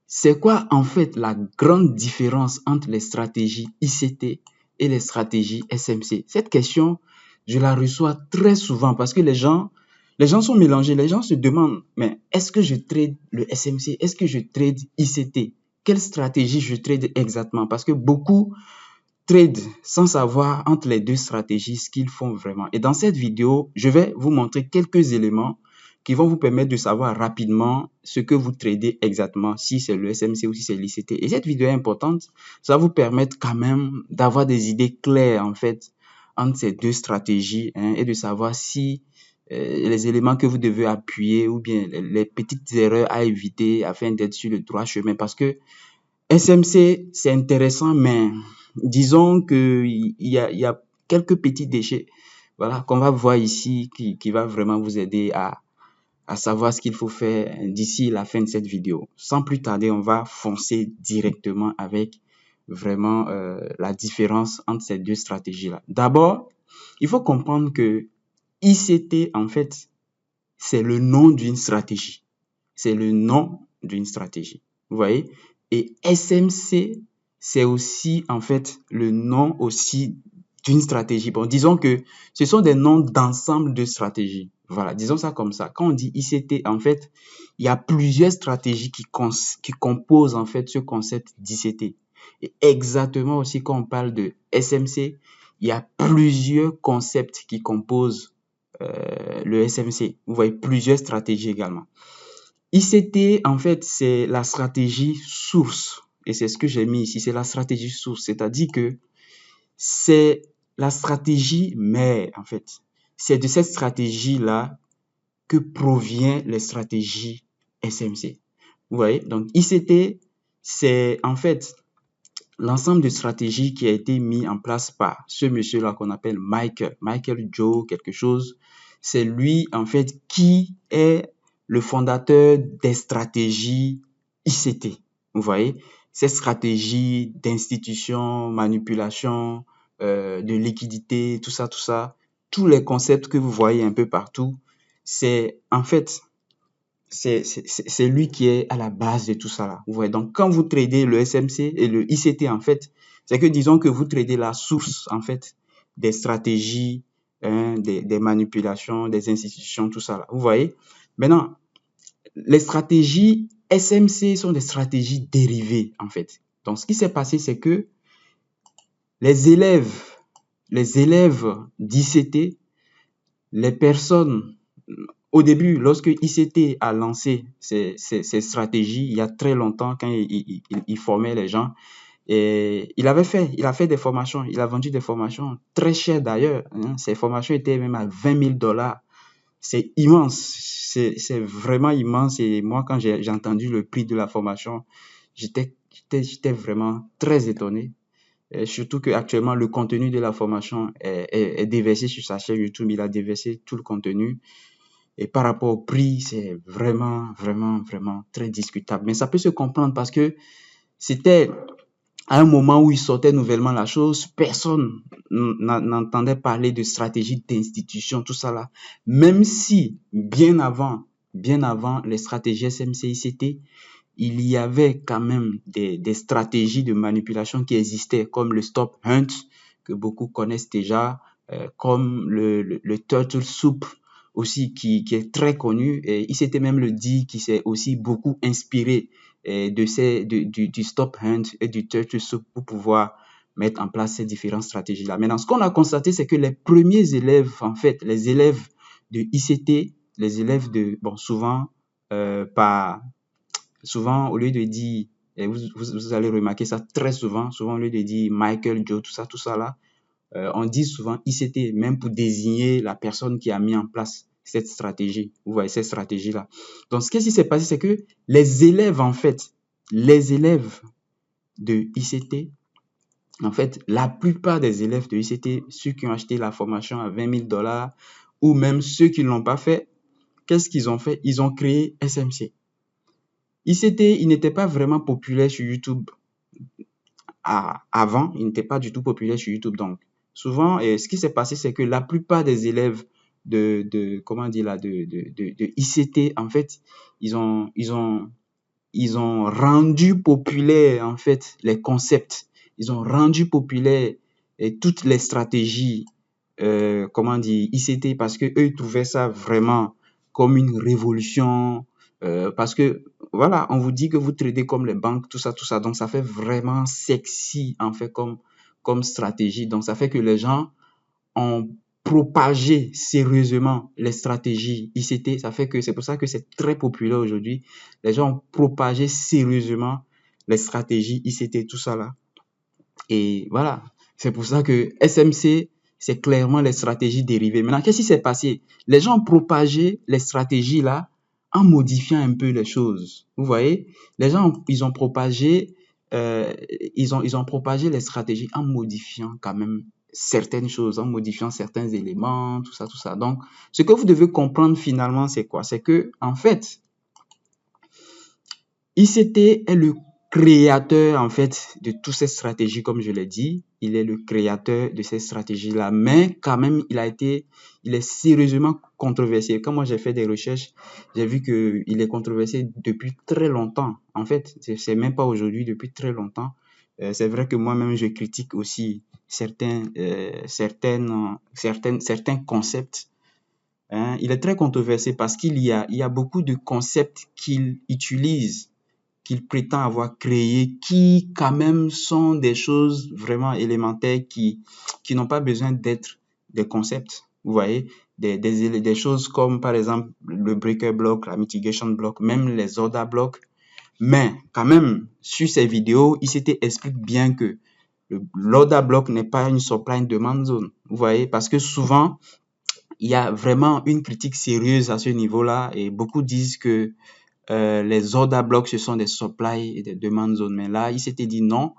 C'est quoi en fait la grande différence entre les stratégies ICT et les stratégies SMC? Cette question, je la reçois très souvent parce que les gens sont mélangés. Les gens se demandent, mais est-ce que je trade le SMC? Est-ce que je trade ICT? Quelle stratégie je trade exactement? Parce que beaucoup trade sans savoir entre les deux stratégies ce qu'ils font vraiment. Et dans cette vidéo, je vais vous montrer quelques éléments qui vont vous permettre de savoir rapidement ce que vous tradez exactement, si c'est le SMC ou si c'est l'ICT. Et cette vidéo est importante, ça va vous permettre quand même d'avoir des idées claires en fait entre ces deux stratégies et de savoir si les éléments que vous devez appuyer ou bien les petites erreurs à éviter afin d'être sur le droit chemin. Parce que SMC, c'est intéressant, mais disons qu'il y a quelques petits déchets voilà, qu'on va voir ici qui va vraiment vous aider à savoir ce qu'il faut faire d'ici la fin de cette vidéo. Sans plus tarder, on va foncer directement avec vraiment la différence entre ces deux stratégies-là. D'abord, il faut comprendre que ICT, en fait, c'est le nom d'une stratégie. C'est le nom d'une stratégie. Vous voyez? Et SMC, c'est aussi, en fait, le nom aussi d'une stratégie. Bon, disons que ce sont des noms d'ensemble de stratégies. Voilà, disons ça comme ça. Quand on dit ICT, en fait, il y a plusieurs stratégies qui composent, en fait, ce concept d'ICT. Et exactement aussi, quand on parle de SMC, il y a plusieurs concepts qui composent le SMC. Vous voyez, plusieurs stratégies également. ICT, en fait, c'est la stratégie source. Et c'est ce que j'ai mis ici, c'est la stratégie source. C'est-à-dire que c'est la stratégie mère, en fait. C'est de cette stratégie-là que proviennent les stratégies SMC. Vous voyez? Donc, ICT, c'est en fait l'ensemble de stratégies qui a été mis en place par ce monsieur-là qu'on appelle Michael Joe quelque chose. C'est lui, en fait, qui est le fondateur des stratégies ICT. Vous voyez, ces stratégies d'institution, manipulation, de liquidité, tout ça, tous les concepts que vous voyez un peu partout, c'est en fait c'est lui qui est à la base de tout ça là. Vous voyez, donc quand vous tradez le SMC et le ICT en fait, c'est que disons que vous tradez la source en fait des stratégies, des manipulations, des institutions, tout ça là. Vous voyez. Maintenant, les stratégies SMC sont des stratégies dérivées en fait. Donc ce qui s'est passé, c'est que les élèves d'ICT, les personnes au début, lorsque ICT a lancé ses stratégies, il y a très longtemps, quand il formait les gens, et il a fait des formations, il a vendu des formations très chères d'ailleurs. Ces formations étaient même à $20 000. C'est immense, c'est vraiment immense. Et moi, quand j'ai entendu le prix de la formation, j'étais vraiment très étonné. Et surtout qu'actuellement, le contenu de la formation est déversé sur sa chaîne YouTube. Il a déversé tout le contenu. Et par rapport au prix, c'est vraiment très discutable. Mais ça peut se comprendre parce que c'était à un moment où il sortait nouvellement la chose, personne n'entendait parler de stratégie d'institution, tout ça là. Même si, bien avant les stratégies SMC-ICT, il y avait quand même des stratégies de manipulation qui existaient, comme le stop hunt, que beaucoup connaissent déjà, comme le turtle soup, aussi qui est très connu. Et il s'était même le dit qui s'est aussi beaucoup inspiré du stop hunt et du turtle soup pour pouvoir mettre en place ces différentes stratégies-là. Maintenant, ce qu'on a constaté, c'est que les premiers élèves, en fait, les élèves de ICT, les élèves de, bon, souvent, souvent, au lieu de dire, et vous allez remarquer ça très souvent, au lieu de dire Michael Joe, tout ça là, on dit souvent ICT, même pour désigner la personne qui a mis en place cette stratégie. Vous voyez, cette stratégie-là. Donc, ce qui s'est passé, c'est que les élèves, en fait, les élèves de ICT, en fait, la plupart des élèves de ICT, ceux qui ont acheté la formation à $20 000 ou même ceux qui ne l'ont pas fait, qu'est-ce qu'ils ont fait? Ils ont créé SMC. ICT, il n'était pas vraiment populaire sur YouTube avant, il n'était pas du tout populaire sur YouTube. Donc, souvent, ce qui s'est passé, c'est que la plupart des élèves comment dire là, de ICT, en fait, ils ont ils ont rendu populaire, en fait, les concepts. Ils ont rendu populaire toutes les stratégies, comment dire, ICT, parce que eux ils trouvaient ça vraiment comme une révolution. Parce que, voilà, on vous dit que vous tradez comme les banques, tout ça, tout ça. Donc, ça fait vraiment sexy, en fait, comme stratégie. Donc, ça fait que les gens ont propagé sérieusement les stratégies ICT. Ça fait que c'est pour ça que c'est très populaire aujourd'hui. Les gens ont propagé sérieusement les stratégies ICT, tout ça là. Et voilà, c'est pour ça que SMC, c'est clairement les stratégies dérivées. Maintenant, qu'est-ce qui s'est passé? Les gens ont propagé les stratégies là en modifiant un peu les choses. Vous voyez, les gens, ils ont propagé, ils ont propagé les stratégies en modifiant quand même certaines choses, en modifiant certains éléments, tout ça, tout ça. Donc, ce que vous devez comprendre finalement, c'est quoi? C'est que, en fait, ICT est le créateur, en fait, de toutes ces stratégies, comme je l'ai dit. Il est le créateur de ces stratégies-là. Mais quand même, il est sérieusement controversé. Quand moi j'ai fait des recherches, j'ai vu qu'il est controversé depuis très longtemps. En fait, c'est même pas aujourd'hui, depuis très longtemps. C'est vrai que moi-même, je critique aussi certains concepts. Hein. Il est très controversé parce il y a beaucoup de concepts qu'il utilise, qu'il prétend avoir créé, qui quand même sont des choses vraiment élémentaires qui n'ont pas besoin d'être des concepts. Vous voyez, des choses comme par exemple le breaker block, la mitigation block, même les order blocks. Mais quand même, sur ces vidéos, il s'était explique bien que l'order block n'est pas une supply and demand zone. Vous voyez, parce que souvent, il y a vraiment une critique sérieuse à ce niveau-là et beaucoup disent que les order blocks, ce sont des supply et des demand zones. Mais là, il s'était dit non,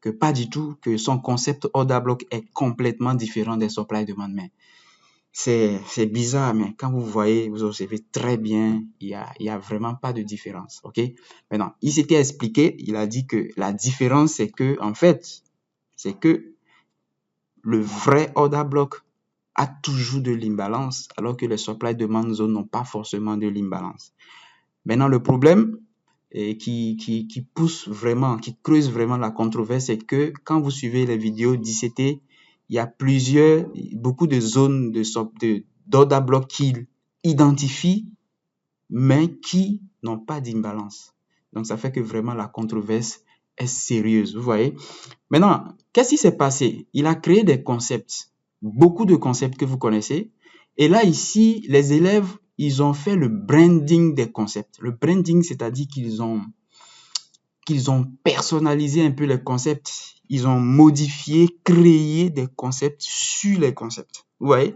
que pas du tout, que son concept order block est complètement différent des supply et demand. Mais c'est bizarre, mais quand vous voyez, vous observez très bien, il y a vraiment pas de différence. OK? Maintenant, il s'était expliqué, il a dit que la différence, c'est que, en fait, c'est que le vrai order block a toujours de l'imbalance, alors que les supply demand zones n'ont pas forcément de l'imbalance. Maintenant, le problème qui pousse vraiment, qui creuse vraiment la controverse, c'est que quand vous suivez les vidéos d'ICT, il y a beaucoup de zones d'order block qu'il identifie, mais qui n'ont pas d'imbalance. Donc, ça fait que vraiment la controverse est sérieuse, vous voyez. Maintenant, qu'est-ce qui s'est passé? Il a créé des concepts, beaucoup de concepts que vous connaissez. Et là, ici, les élèves, ils ont fait le branding des concepts. Le branding, c'est-à-dire qu'ils ont personnalisé un peu les concepts. Ils ont modifié, créé des concepts sur les concepts. Vous voyez?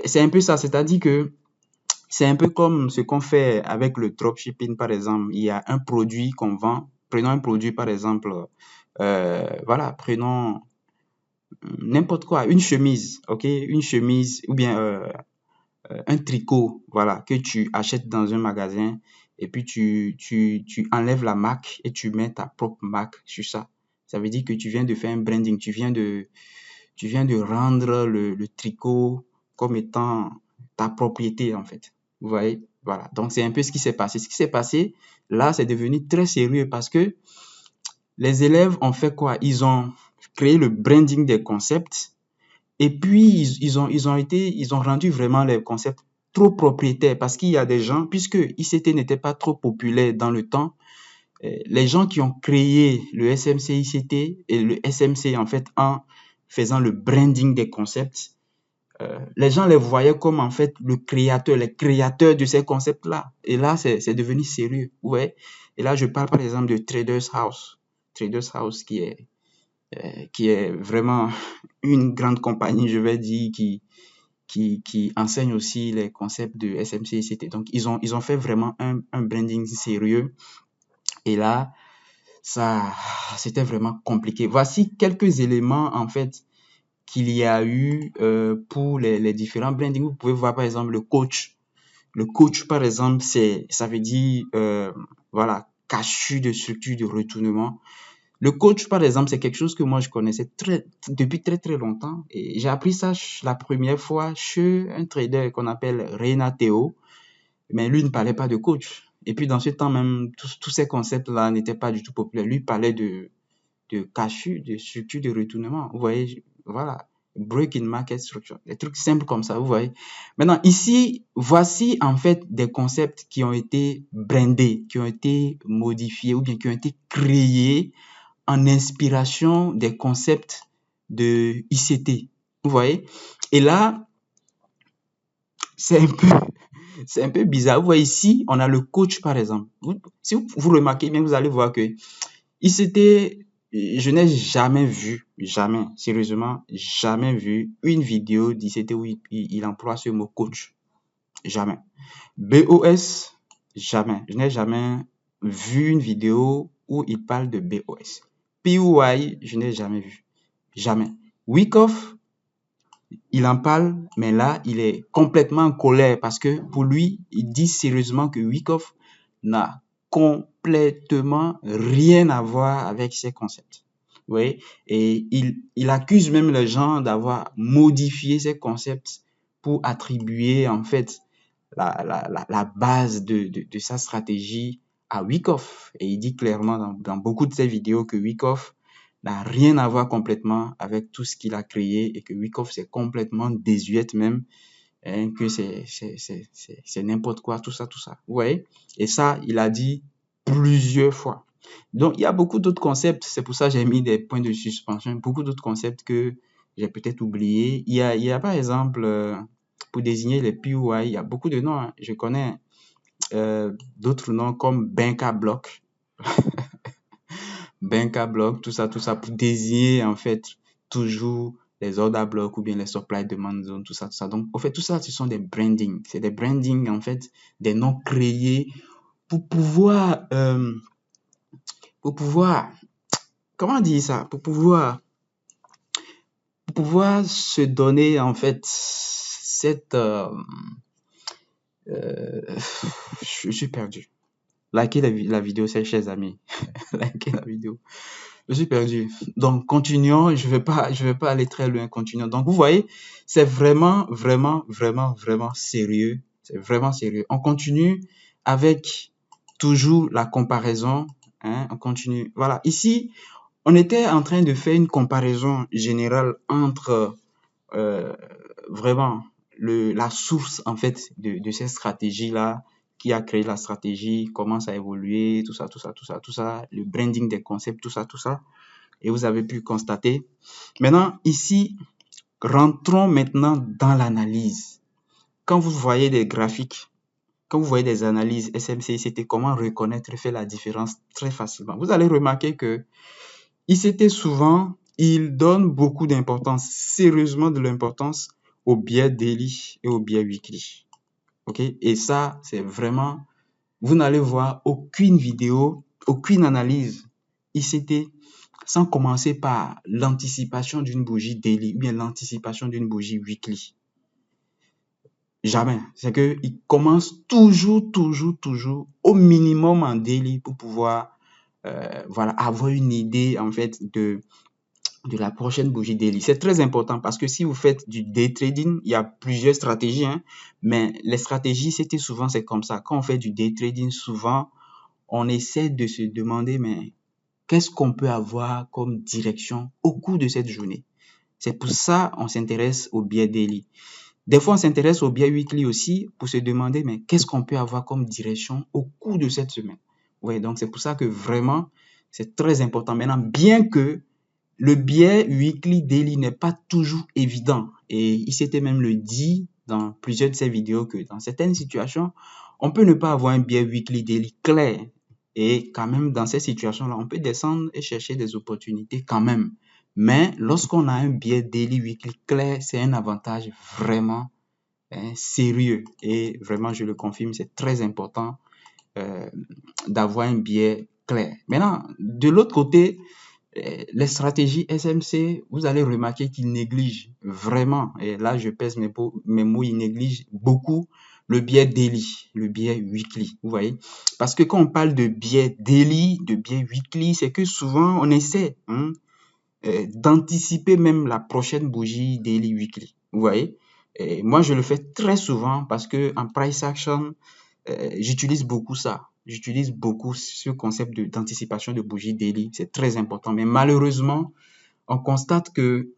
C'est un peu ça, c'est-à-dire que c'est un peu comme ce qu'on fait avec le dropshipping, par exemple. Il y a un produit qu'on vend. Prenons un produit, par exemple, voilà, prenons n'importe quoi, une chemise, ok, une chemise ou bien un tricot, voilà, que tu achètes dans un magasin et puis tu enlèves la marque et tu mets ta propre marque sur ça. Ça veut dire que tu viens de faire un branding, tu viens de rendre le tricot comme étant ta propriété en fait. Vous voyez, voilà. Donc c'est un peu ce qui s'est passé. Ce qui s'est passé, là, c'est devenu très sérieux parce que les élèves ont fait quoi? Ils ont créé le branding des concepts et puis ils ont rendu vraiment les concepts trop propriétaires parce qu'il y a des gens, puisque ICT n'était pas trop populaire dans le temps, les gens qui ont créé le SMC ICT et le SMC en fait en faisant le branding des concepts, les gens les voyaient comme en fait les créateurs de ces concepts-là. Et là, c'est devenu sérieux. Ouais. Et là, je parle par exemple de Traders House. Traders House qui est vraiment une grande compagnie, je vais dire, qui enseigne aussi les concepts de SMC et ICT. Donc, ils ont fait vraiment un branding sérieux. Et là, c'était vraiment compliqué. Voici quelques éléments, en fait, qu'il y a eu pour les différents brandings. Vous pouvez voir, par exemple, le coach. Le coach, par exemple, ça veut dire, voilà, cachu de structure de retournement. Le coach, par exemple, c'est quelque chose que moi, je connaissais depuis très, très longtemps. Et j'ai appris ça la première fois chez un trader qu'on appelle Reina Theo. Mais lui ne parlait pas de coach. Et puis dans ce temps même, tous ces concepts-là n'étaient pas du tout populaires. Lui parlait de cash, de structure de retournement. Vous voyez, voilà. Break-in market structure. Des trucs simples comme ça, vous voyez. Maintenant, ici, voici en fait des concepts qui ont été brandés, qui ont été modifiés ou bien qui ont été créés en inspiration des concepts de ICT. Vous voyez? Et là, c'est un peu bizarre. Vous voyez ici, on a le coach par exemple. Si vous remarquez bien, vous allez voir que ICT, je n'ai jamais vu, jamais, sérieusement, jamais vu une vidéo d'ICT où il emploie ce mot coach. Jamais. BOS, jamais. Je n'ai jamais vu une vidéo où il parle de BOS. POI, je n'ai jamais vu. Jamais. Wyckoff, il en parle, mais là, il est complètement en colère parce que pour lui, il dit sérieusement que Wyckoff n'a complètement rien à voir avec ces concepts. Oui, et il accuse même les gens d'avoir modifié ces concepts pour attribuer en fait la base de sa stratégie à Wyckoff. Et il dit clairement dans beaucoup de ses vidéos que Wyckoff n'a rien à voir complètement avec tout ce qu'il a créé et que Wyckoff c'est complètement désuète même, hein, que c'est n'importe quoi, tout ça, tout ça. Vous voyez? Et ça, il a dit plusieurs fois. Donc, il y a beaucoup d'autres concepts, c'est pour ça que j'ai mis des points de suspension, beaucoup d'autres concepts que j'ai peut-être oubliés. Il y a par exemple, pour désigner les POI, il y a beaucoup de noms, hein. Je connais d'autres noms comme Banca Block, Banca Block, tout ça, pour désigner en fait toujours les order blocks ou bien les supply demand zones, tout ça, tout ça. Donc, en fait, tout ça, ce sont des brandings. C'est des brandings, en fait, des noms créés pour pouvoir, comment dire ça? Pour pouvoir se donner, en fait, cette, je suis perdu. Likez la vidéo, chers amis. Likez la vidéo. Je suis perdu. Donc, continuons. Je vais pas aller très loin. Continuons. Donc, vous voyez, c'est vraiment, vraiment, vraiment, vraiment sérieux. C'est vraiment sérieux. On continue avec toujours la comparaison. Hein, on continue. Voilà. Ici, on était en train de faire une comparaison générale entre vraiment la source en fait de ces stratégies-là, qui a créé la stratégie, comment ça a évolué, tout ça, le branding des concepts, tout ça. Et vous avez pu constater. Maintenant, ici, rentrons maintenant dans l'analyse. Quand vous voyez des graphiques, quand vous voyez des analyses SMC, ICT, comment reconnaître et faire la différence très facilement. Vous allez remarquer que ICT, souvent, il donne beaucoup d'importance, sérieusement de l'importance au biais daily et au biais weekly. OK? Et ça, c'est vraiment, vous n'allez voir aucune vidéo, aucune analyse ICT sans commencer par l'anticipation d'une bougie daily ou bien l'anticipation d'une bougie weekly. Jamais. C'est qu'il commence toujours au minimum en daily pour pouvoir voilà, avoir une idée en fait de la prochaine bougie daily. C'est très important parce que si vous faites du day trading, il y a plusieurs stratégies, hein, mais les stratégies, c'est comme ça. Quand on fait du day trading, souvent, on essaie de se demander, mais qu'est-ce qu'on peut avoir comme direction au cours de cette journée? C'est pour ça qu'on s'intéresse au biais daily. Des fois, on s'intéresse au biais weekly aussi pour se demander, mais qu'est-ce qu'on peut avoir comme direction au cours de cette semaine? Oui, donc c'est pour ça que vraiment, c'est très important. Maintenant, bien que le biais weekly daily n'est pas toujours évident, et il s'était même le dit dans plusieurs de ses vidéos que dans certaines situations, on peut ne pas avoir un biais weekly daily clair. Et quand même, dans ces situations-là, on peut descendre et chercher des opportunités quand même. Mais lorsqu'on a un biais daily weekly clair, c'est un avantage vraiment sérieux. Et vraiment, je le confirme, c'est très important d'avoir un biais clair. Maintenant, de l'autre côté, les stratégies SMC, vous allez remarquer qu'ils négligent vraiment, et là je pèse mes mots, ils négligent beaucoup le biais daily, le biais weekly, vous voyez. Parce que quand on parle de biais daily, de biais weekly, c'est que souvent on essaie d'anticiper même la prochaine bougie daily weekly, vous voyez. Et moi je le fais très souvent parce que en price action, j'utilise beaucoup ça. j'utilise beaucoup ce concept d'anticipation de bougie daily. C'est très important. Mais malheureusement, on constate que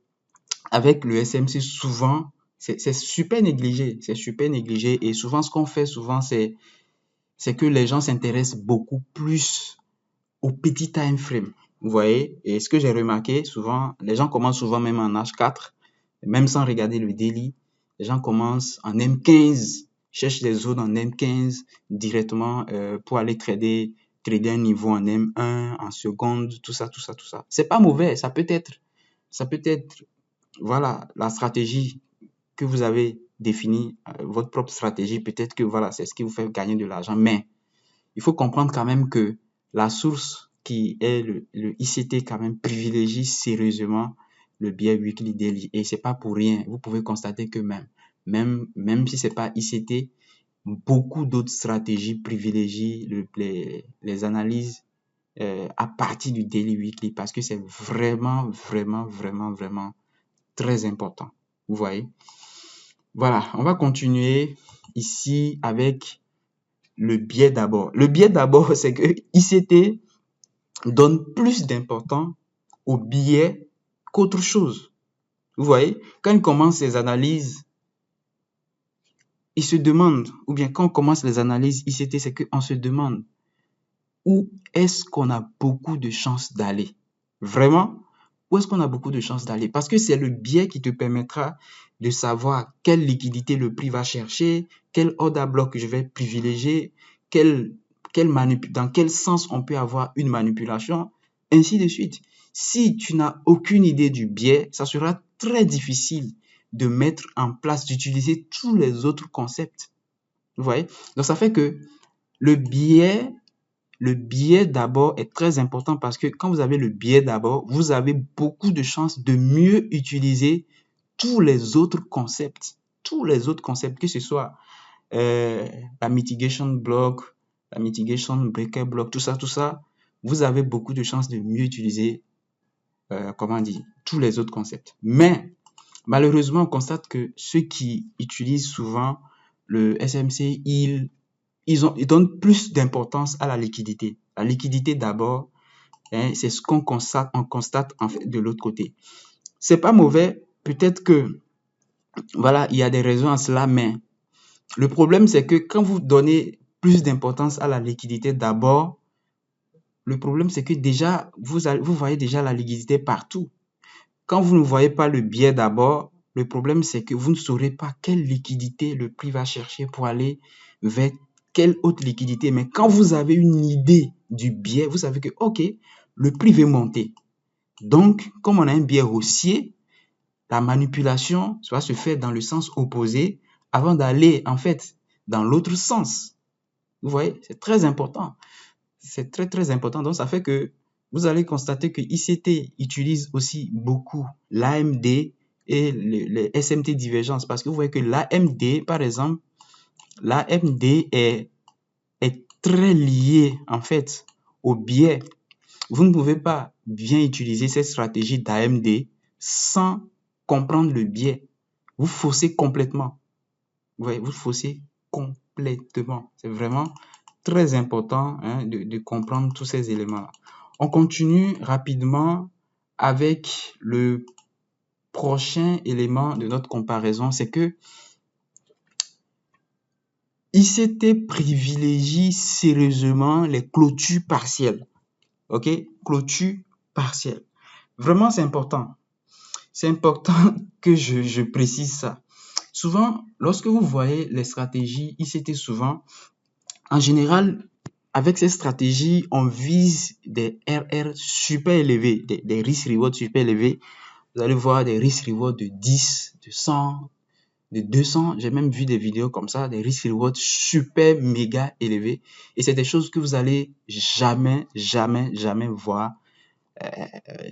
avec le SMC, souvent, c'est super négligé. C'est super négligé. Et souvent, ce qu'on fait souvent, c'est que les gens s'intéressent beaucoup plus au petit time frame. Vous voyez? Et ce que j'ai remarqué, souvent, les gens commencent souvent même en H4, même sans regarder le daily. Les gens commencent en M15, cherchent des zones en M15 directement pour aller trader un niveau en M1, en seconde, tout ça, tout ça, tout ça. C'est pas mauvais, ça peut être, voilà, la stratégie que vous avez définie, votre propre stratégie, peut-être que voilà, c'est ce qui vous fait gagner de l'argent. Mais il faut comprendre quand même que la source qui est le ICT quand même privilégie sérieusement le biais weekly daily. Et c'est pas pour rien. Vous pouvez constater que même si c'est pas ICT, beaucoup d'autres stratégies privilégient les analyses à partir du daily weekly parce que c'est vraiment, vraiment, vraiment, vraiment très important. Vous voyez? Voilà, on va continuer ici avec le biais d'abord. Le biais d'abord, c'est que ICT donne plus d'importance au biais qu'autre chose. Vous voyez, quand il commence ses analyses, il se demande, ou bien quand on commence les analyses ICT, c'est qu'on se demande où est-ce qu'on a beaucoup de chances d'aller. Vraiment, où est-ce qu'on a beaucoup de chances d'aller? Parce que c'est le biais qui te permettra de savoir quelle liquidité le prix va chercher, quel order block je vais privilégier, dans quel sens on peut avoir une manipulation, ainsi de suite. Si tu n'as aucune idée du biais, ça sera très difficile de mettre en place, d'utiliser tous les autres concepts. Vous voyez? Donc, ça fait que le biais d'abord est très important parce que quand vous avez le biais d'abord, vous avez beaucoup de chances de mieux utiliser tous les autres concepts. Tous les autres concepts, que ce soit la mitigation block, la mitigation breaker block, tout ça, vous avez beaucoup de chances de mieux utiliser, tous les autres concepts. Mais malheureusement, on constate que ceux qui utilisent souvent le SMC, ils donnent plus d'importance à la liquidité. La liquidité d'abord, hein, c'est ce qu'on constate en fait de l'autre côté. C'est pas mauvais, peut-être que voilà, il y a des raisons à cela, mais le problème c'est que quand vous donnez plus d'importance à la liquidité d'abord, le problème c'est que déjà vous voyez déjà la liquidité partout. Quand vous ne voyez pas le biais d'abord, le problème c'est que vous ne saurez pas quelle liquidité le prix va chercher pour aller vers quelle autre liquidité. Mais quand vous avez une idée du biais, vous savez que, OK, le prix va monter. Donc, comme on a un biais haussier, la manipulation va se faire dans le sens opposé avant d'aller, en fait, dans l'autre sens. Vous voyez, c'est très important. C'est très, très important. Donc, ça fait que vous allez constater que ICT utilise aussi beaucoup l'AMD et les SMT divergence parce que vous voyez que l'AMD, par exemple, l'AMD est très lié en fait au biais. Vous ne pouvez pas bien utiliser cette stratégie d'AMD sans comprendre le biais. Vous faussez complètement. Vous voyez, vous faussez complètement. C'est vraiment très important de comprendre tous ces éléments-là. On continue rapidement avec le prochain élément de notre comparaison, c'est que ICT privilégie sérieusement les clôtures partielles. OK? Clôture partielle. Vraiment, c'est important. C'est important que je précise ça. Souvent, lorsque vous voyez les stratégies ICT souvent, en général, avec ces stratégies, on vise des RR super élevés, des risk-reward super élevés. Vous allez voir des risk-reward de 10, de 100, de 200. J'ai même vu des vidéos comme ça, des risk-reward super méga élevés. Et c'est des choses que vous allez jamais, jamais, jamais voir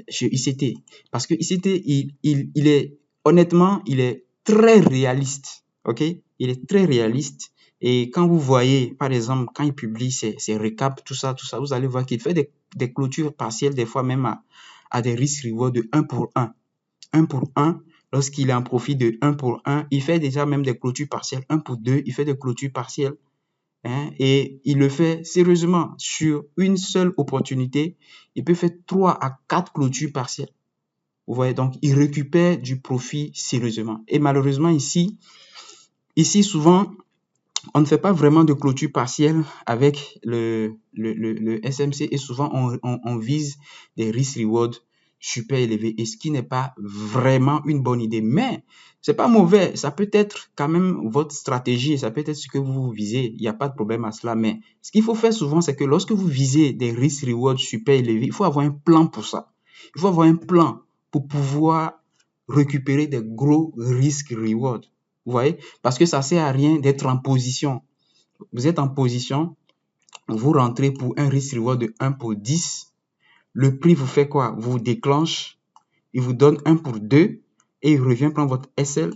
chez ICT. Parce que ICT, il est, honnêtement, il est très réaliste. OK? Il est très réaliste. Et quand vous voyez, par exemple, quand il publie ses récaps, tout ça, vous allez voir qu'il fait des clôtures partielles, des fois même à des risques reward de 1 pour 1. 1 pour 1, lorsqu'il est en profit de 1 pour 1, il fait déjà même des clôtures partielles. 1 pour 2, il fait des clôtures partielles. hein, et il le fait sérieusement. Sur une seule opportunité, il peut faire 3 à 4 clôtures partielles. Vous voyez, donc il récupère du profit sérieusement. Et malheureusement ici souvent, on ne fait pas vraiment de clôture partielle avec le SMC et souvent on vise des risk-reward super élevés, et ce qui n'est pas vraiment une bonne idée. Mais c'est pas mauvais, ça peut être quand même votre stratégie, ça peut être ce que vous visez, il n'y a pas de problème à cela. Mais ce qu'il faut faire souvent, c'est que lorsque vous visez des risk-reward super élevés, il faut avoir un plan pour ça. Il faut avoir un plan pour pouvoir récupérer des gros risk-reward. Vous voyez? Parce que ça sert à rien d'être en position. Vous êtes en position, vous rentrez pour un risk reward de 1 pour 10. Le prix vous fait quoi? Vous déclenche, il vous donne 1 pour 2 et il revient prendre votre SL.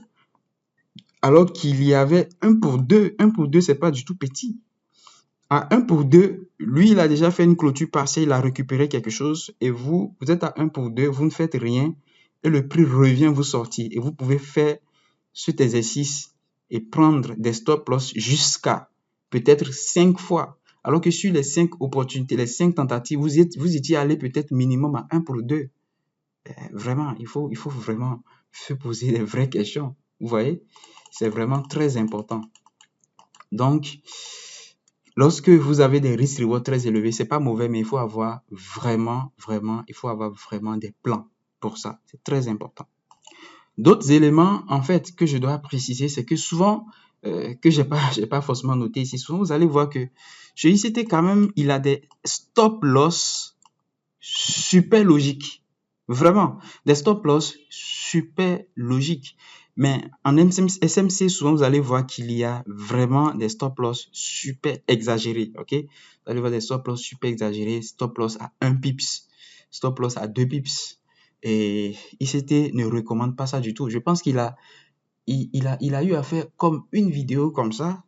Alors qu'il y avait 1 pour 2. 1 pour 2, c'est pas du tout petit. À 1 pour 2, lui, il a déjà fait une clôture partielle, il a récupéré quelque chose et vous êtes à 1 pour 2, vous ne faites rien et le prix revient vous sortir. Et vous pouvez faire cet exercice et prendre des stop loss jusqu'à peut-être 5 fois. Alors que sur les 5 opportunités, les 5 tentatives, vous étiez allé peut-être minimum à 1 pour 2. Vraiment, il faut vraiment se poser des vraies questions. Vous voyez, c'est vraiment très important. Donc, lorsque vous avez des risques reward très élevés, c'est pas mauvais, mais il faut avoir vraiment des plans pour ça. C'est très important. D'autres éléments, en fait, que je dois préciser, c'est que souvent, que j'ai pas forcément noté ici, souvent vous allez voir que chez ICT quand même, il a des stop loss super logiques. Vraiment, des stop loss super logiques. Mais en SMC, souvent vous allez voir qu'il y a vraiment des stop loss super exagérés, ok? Vous allez voir des stop loss super exagérés, stop loss à 1 pips, stop loss à 2 pips. Et ICT ne recommande pas ça du tout. Je pense qu'il a eu à faire comme une vidéo comme ça,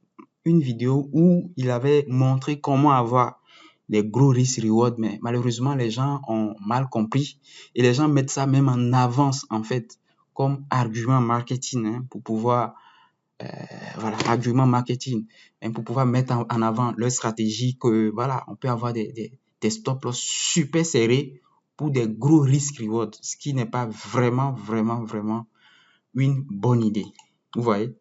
une vidéo où il avait montré comment avoir des gros risk reward, mais malheureusement les gens ont mal compris et les gens mettent ça même en avance en fait comme argument marketing, hein, pour pouvoir voilà, argument marketing, hein, pour pouvoir mettre en avant leur stratégie que voilà, on peut avoir des stop loss super serrés pour des gros risk reward, ce qui n'est pas vraiment une bonne idée. Vous voyez?